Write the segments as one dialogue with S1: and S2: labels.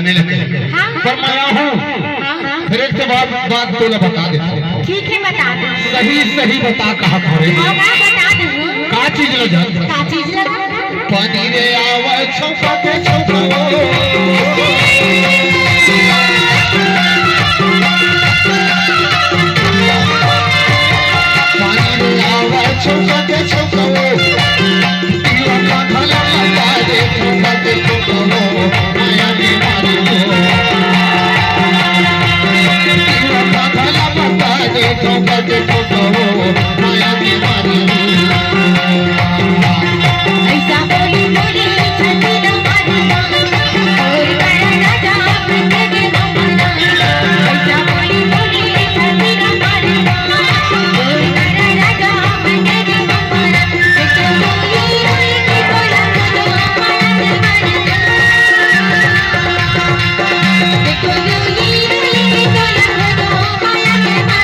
S1: करने लगे। पर मैं हूँ फिर एक बात तो बता देता हूँ।
S2: ठीक है बता दो।
S1: सही सही बता कहा करे
S2: बता दो
S1: का चीज ल जान
S2: का चीज लगा
S1: पानी रे आवे छौका के छौका पानी रे आवे छौका के छौका दिया का भला लगा दे छौका के छौका माया ने मारी दिया का भला लगा दे छौका के छौका माया ने मारी
S2: ऐसा बोली बोली छठी रमाना और बड़ा राजा बन के रमाना ऐसा बोली बोली छठी रमाना और बड़ा राजा बन के रमाना देखो बोली बोली के बोला तो हमारा देखो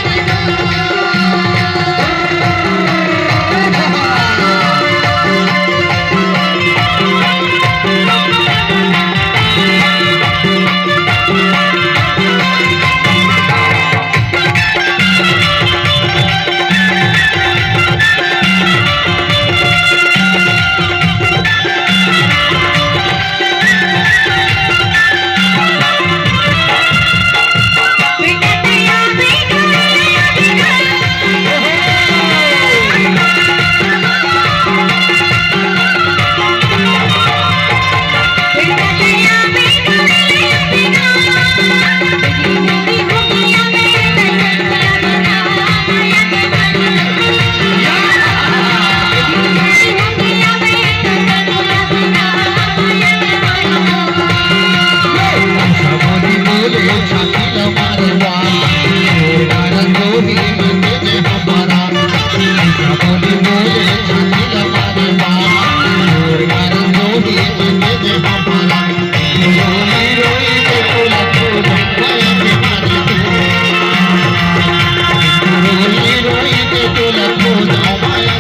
S2: बोली बोली के बोला तो हमारा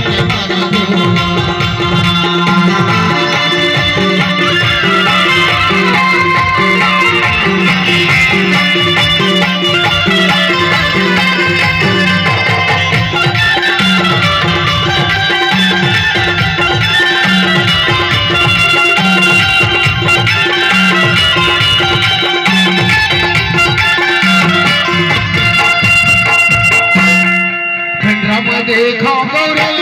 S2: देखो गौरव